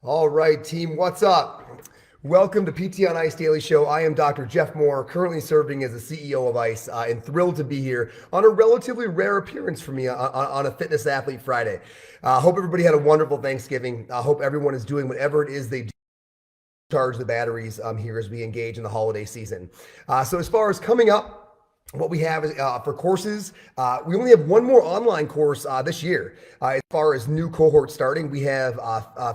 All right, team, what's up? Welcome to PT on Ice Daily Show. I am Dr. Jeff Moore, currently serving as the CEO of ICE, and thrilled to be here on a relatively rare appearance for me on a Fitness Athlete Friday. Hope everybody had a wonderful Thanksgiving. I hope everyone is doing whatever it is they do to charge the batteries here as we engage in the holiday season. So as far as coming up, what we have is for courses, we only have one more online course this year. As far as new cohort starting, we have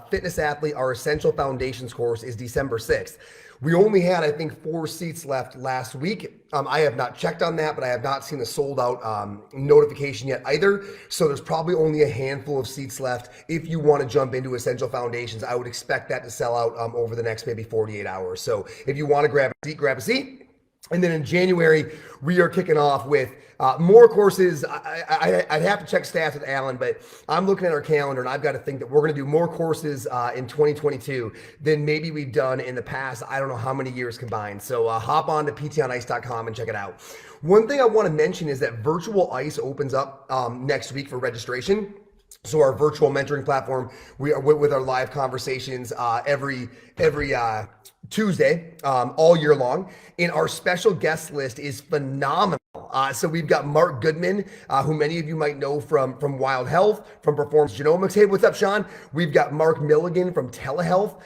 Fitness Athlete, our Essential Foundations course is December 6th. We only had, I think, 4 seats left last week. I have not checked on that, but I have not seen a sold out notification yet either. So there's probably only a handful of seats left. If you want to jump into Essential Foundations, I would expect that to sell out over the next maybe 48 hours. So if you want to grab a seat, grab a seat. And then in January, we are kicking off with more courses. I'd have to check stats with Alan, but I'm looking at our calendar and I've got to think that we're going to do more courses in 2022 than maybe we've done in the past. I don't know how many years combined. So hop on to ptonice.com and check it out. One thing I want to mention is that Virtual ICE opens up next week for registration. So our virtual mentoring platform, we are with our live conversations every Tuesday, all year long. And our special guest list is phenomenal. So we've got Mark Goodman, who many of you might know from Wild Health, from Performance Genomics. Hey, what's up, Sean? We've got Mark Milligan from Telehealth,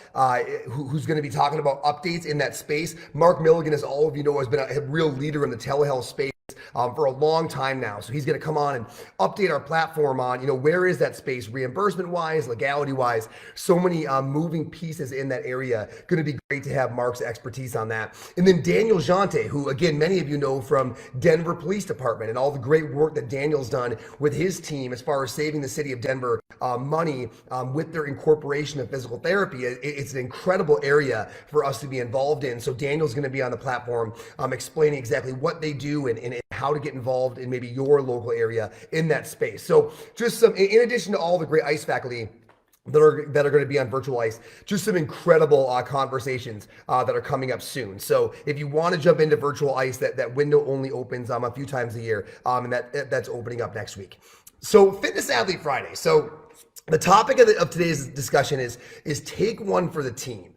who's going to be talking about updates in that space. Mark Milligan, as all of you know, has been a real leader in the telehealth space for a long time now. So he's going to come on and update our platform on, where is that space reimbursement wise, legality wise, so many moving pieces in that area. Going to be great to have Mark's expertise on that. And then Daniel Jante, who again, many of you know from Denver Police Department and all the great work that Daniel's done with his team as far as saving the city of Denver money with their incorporation of physical therapy. It's an incredible area for us to be involved in. So Daniel's going to be on the platform explaining exactly what they do and how to get involved in maybe your local area in that space. So just some, in addition to all the great ICE faculty that are going to be on Virtual ICE, just some incredible conversations that are coming up soon. So if you want to jump into Virtual ICE, that window only opens a few times a year, and that's opening up next week. So Fitness Athlete Friday. So the topic of today's discussion is take one for the team.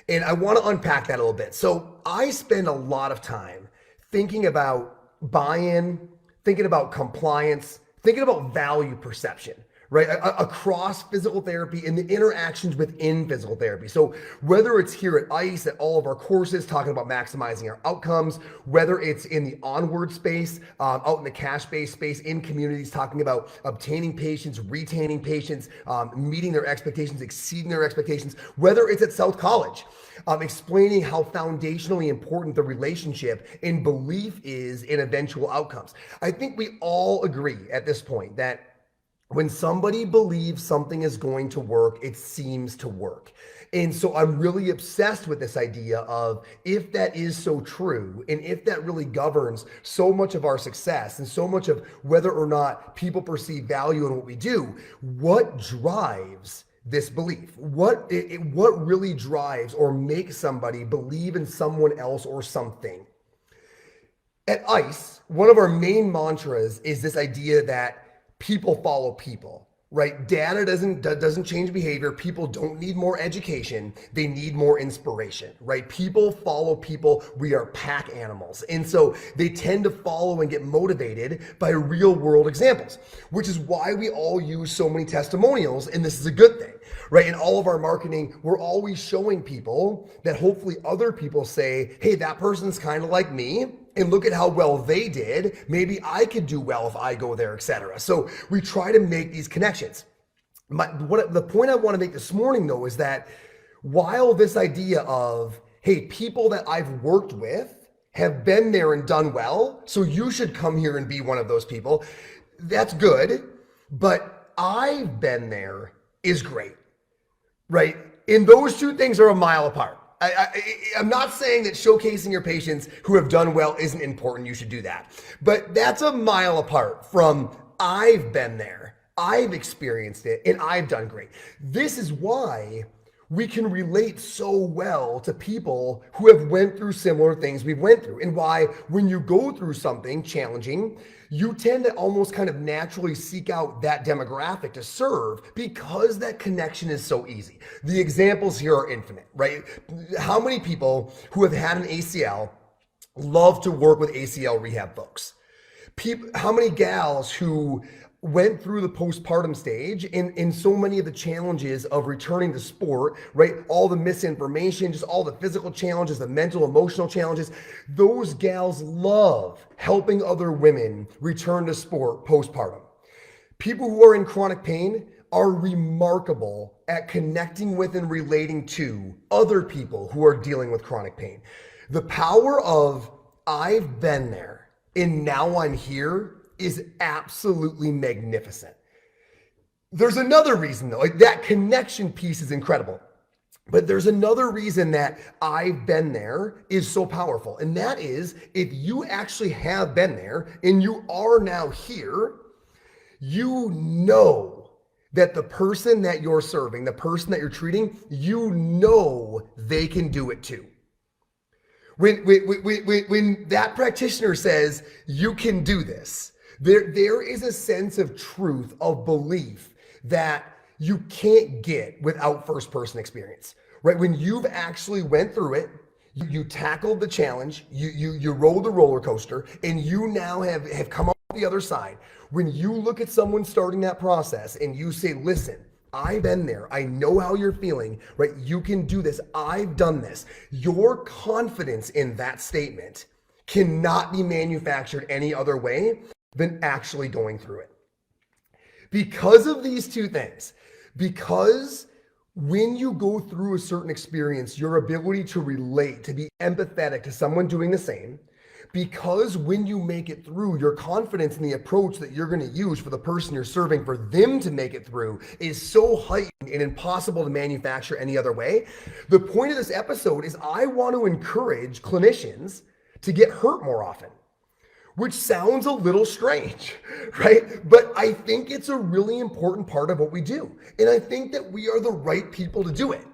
And I want to unpack that a little bit. So I spend a lot of time thinking about buy-in, thinking about compliance, thinking about value perception, right? Across physical therapy and the interactions within physical therapy. So whether it's here at ICE, at all of our courses, talking about maximizing our outcomes, whether it's in the onward space, out in the cash-based space, in communities, talking about obtaining patients, retaining patients, meeting their expectations, exceeding their expectations, whether it's at South College, explaining how foundationally important the relationship and belief is in eventual outcomes. I think we all agree at this point that when somebody believes something is going to work, it seems to work. And so I'm really obsessed with this idea of if that is so true, and if that really governs so much of our success and so much of whether or not people perceive value in what we do, what drives this belief? What really drives or makes somebody believe in someone else or something? At ICE, one of our main mantras is this idea that people follow people, right? Data doesn't change behavior. People don't need more education. They need more inspiration, right? People follow people. We are pack animals. And so they tend to follow and get motivated by real world examples, which is why we all use so many testimonials. And this is a good thing, right? In all of our marketing, we're always showing people that hopefully other people say, hey, that person's kind of like me. And look at how well they did. Maybe I could do well if I go there, etc. So we try to make these connections. The point I want to make this morning, though, is that while this idea of, hey, people that I've worked with have been there and done well, so you should come here and be one of those people, that's good. But I've been there is great, right? And those two things are a mile apart. I'm not saying that showcasing your patients who have done well isn't important. You should do that. But that's a mile apart from I've been there, I've experienced it, and I've done great. This is why we can relate so well to people who have went through similar things we've went through, and why when you go through something challenging, you tend to almost kind of naturally seek out that demographic to serve because that connection is so easy. The examples here are infinite, right? How many people who have had an ACL love to work with ACL rehab folks? How many gals who went through the postpartum stage and so many of the challenges of returning to sport, right? All the misinformation, just all the physical challenges, the mental, emotional challenges. Those gals love helping other women return to sport postpartum. People who are in chronic pain are remarkable at connecting with and relating to other people who are dealing with chronic pain. The power of I've been there and now I'm here is absolutely magnificent. There's another reason though, like that connection piece is incredible. But there's another reason that I've been there is so powerful. And that is if you actually have been there and you are now here, you know that the person that you're serving, the person that you're treating, you know they can do it too. When that practitioner says, you can do this, there is a sense of truth, of belief that you can't get without first person experience, right? When you've actually went through it, you tackled the challenge, you rode the roller coaster, and you now have come up the other side. When you look at someone starting that process and you say, listen, I've been there. I know how you're feeling, right? You can do this. I've done this. Your confidence in that statement cannot be manufactured any other way than actually going through it. Because of these two things, because when you go through a certain experience, your ability to relate, to be empathetic to someone doing the same, because when you make it through, your confidence in the approach that you're going to use for the person you're serving, for them to make it through, is so heightened and impossible to manufacture any other way. The point of this episode is I want to encourage clinicians to get hurt more often, which sounds a little strange, right? But I think it's a really important part of what we do. And I think that we are the right people to do it.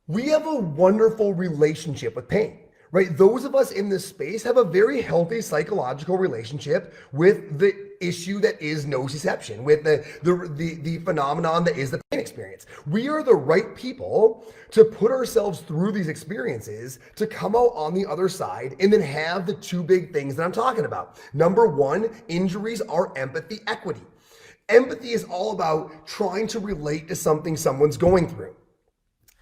We have a wonderful relationship with pain. Right? Those of us in this space have a very healthy psychological relationship with the issue that is nociception, with the phenomenon that is the pain experience. We are the right people to put ourselves through these experiences to come out on the other side and then have the two big things that I'm talking about. Number one, injuries are empathy equity. Empathy is all about trying to relate to something someone's going through.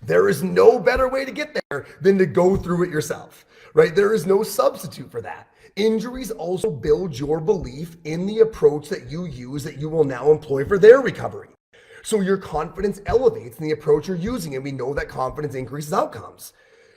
There is no better way to get there than to go through it yourself, right? There is no substitute for that. Injuries also build your belief in the approach that you use that you will now employ for their recovery. So your confidence elevates in the approach you're using, and we know that confidence increases outcomes.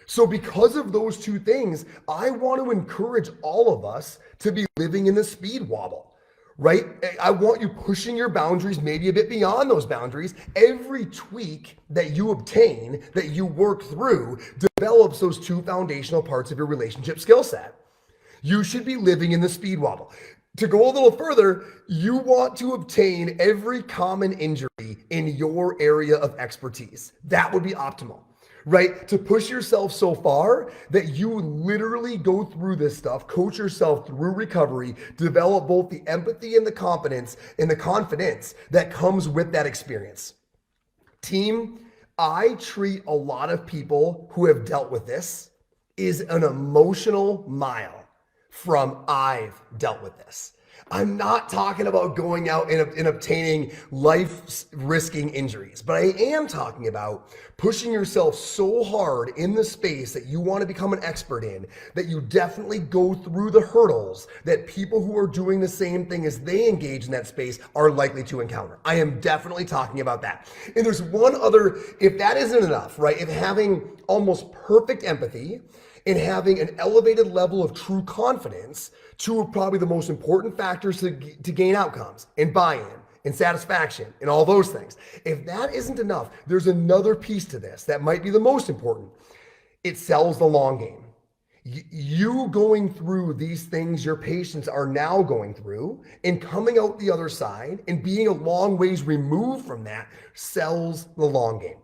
So because of those two things, I want to encourage all of us to be living in the speed wobble. Right? I want you pushing your boundaries, maybe a bit beyond those boundaries. Every tweak that you obtain, that you work through, develops those two foundational parts of your relationship skill set. You should be living in the speed wobble. To go a little further, you want to obtain every common injury in your area of expertise. That would be optimal. Right? To push yourself so far that you literally go through this stuff, coach yourself through recovery, develop both the empathy and the confidence that comes with that experience. Team, I treat a lot of people who have dealt with this is an emotional mile from I've dealt with this. I'm not talking about going out and obtaining life-risking injuries, but I am talking about pushing yourself so hard in the space that you want to become an expert in, that you definitely go through the hurdles that people who are doing the same thing as they engage in that space are likely to encounter. I am definitely talking about that. And there's one other, if that isn't enough, right? If having almost perfect empathy and having an elevated level of true confidence, two of probably the most important factors to gain outcomes and buy-in and satisfaction and all those things. If that isn't enough, there's another piece to this that might be the most important. It sells the long game. You going through these things your patients are now going through and coming out the other side and being a long ways removed from that sells the long game.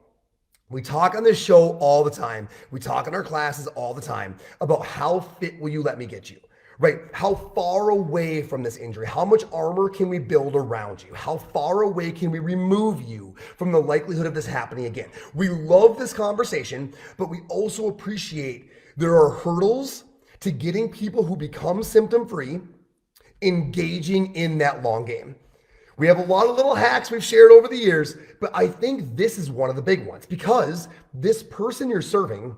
We talk on this show all the time. We talk in our classes all the time about how fit will you let me get you, right? How far away from this injury, how much armor can we build around you? How far away can we remove you from the likelihood of this happening again? We love this conversation, but we also appreciate there are hurdles to getting people who become symptom free engaging in that long game. We have a lot of little hacks we've shared over the years, but I think this is one of the big ones because this person you're serving,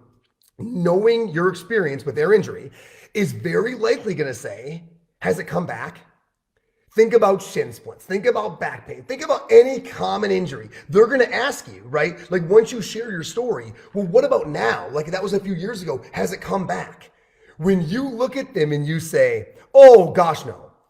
knowing your experience with their injury, is very likely going to say, has it come back? Think about shin splints. Think about back pain. Think about any common injury. They're going to ask you, right? Like once you share your story, well, what about now? Like that was a few years ago. Has it come back? When you look at them and you say, oh gosh,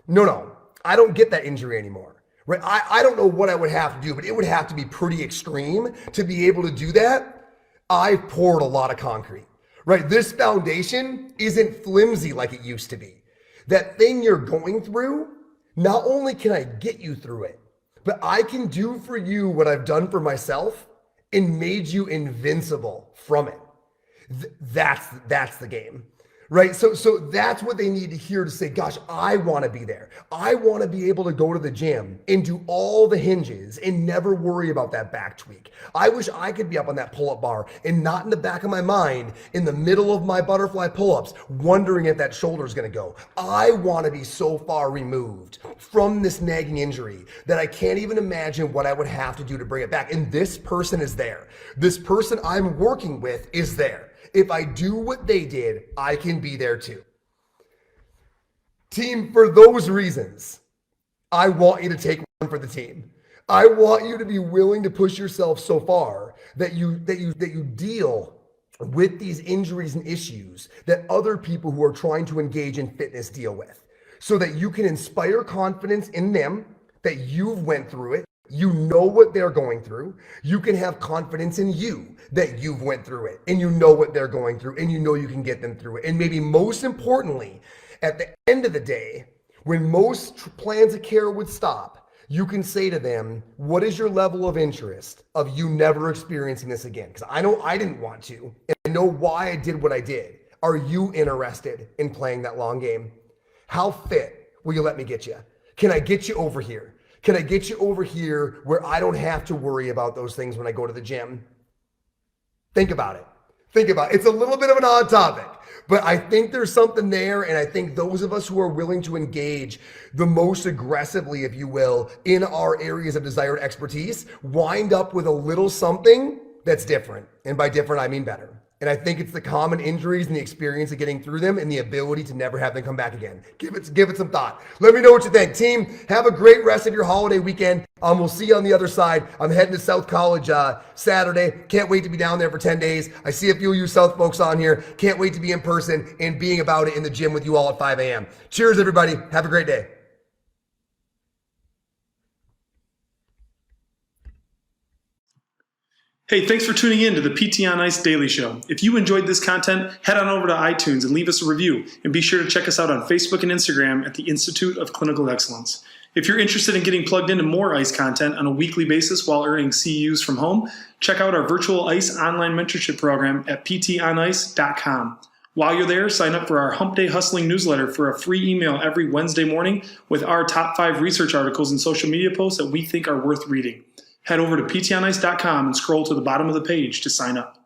no, I don't get that injury anymore. Right? I don't know what I would have to do, but it would have to be pretty extreme to be able to do that. I've poured a lot of concrete, right? This foundation isn't flimsy like it used to be. That thing you're going through, not only can I get you through it, but I can do for you what I've done for myself and made you invincible from it. That's the game. Right. So that's what they need to hear to say, gosh, I want to be there. I want to be able to go to the gym and do all the hinges and never worry about that back tweak. I wish I could be up on that pull-up bar and not in the back of my mind, in the middle of my butterfly pull-ups, wondering if that shoulder is going to go. I want to be so far removed from this nagging injury that I can't even imagine what I would have to do to bring it back. And this person is there. This person I'm working with is there. If I do what they did, I can be there too. Team, for those reasons, I want you to take one for the team. I want you to be willing to push yourself so far that you deal with these injuries and issues that other people who are trying to engage in fitness deal with, so that you can inspire confidence in them that you've went through it. You know what they're going through. You can have confidence in you that you've went through it and you know what they're going through and you know you can get them through it. And maybe most importantly, at the end of the day, when most plans of care would stop, you can say to them, what is your level of interest of you never experiencing this again? Because I know I didn't want to, and I know why I did what I did. Are you interested in playing that long game? How fit will you let me get you? Can I get you over here? Can I get you over here where I don't have to worry about those things when I go to the gym? Think about it. It's a little bit of an odd topic, but I think there's something there. And I think those of us who are willing to engage the most aggressively, if you will, in our areas of desired expertise, wind up with a little something that's different. And by different, I mean better. And I think it's the common injuries and the experience of getting through them and the ability to never have them come back again. Give it some thought. Let me know what you think. Team, have a great rest of your holiday weekend. We'll see you on the other side. I'm heading to South College Saturday. Can't wait to be down there for 10 days. I see a few of you South folks on here. Can't wait to be in person and being about it in the gym with you all at 5 a.m. Cheers, everybody. Have a great day. Hey, thanks for tuning in to the PT on Ice Daily Show. If you enjoyed this content, head on over to iTunes and leave us a review. And be sure to check us out on Facebook and Instagram at the Institute of Clinical Excellence. If you're interested in getting plugged into more ICE content on a weekly basis while earning CEUs from home, check out our virtual ICE online mentorship program at ptonice.com. While you're there, sign up for our Hump Day Hustling newsletter for a free email every Wednesday morning with our top 5 research articles and social media posts that we think are worth reading. Head over to ptonice.com and scroll to the bottom of the page to sign up.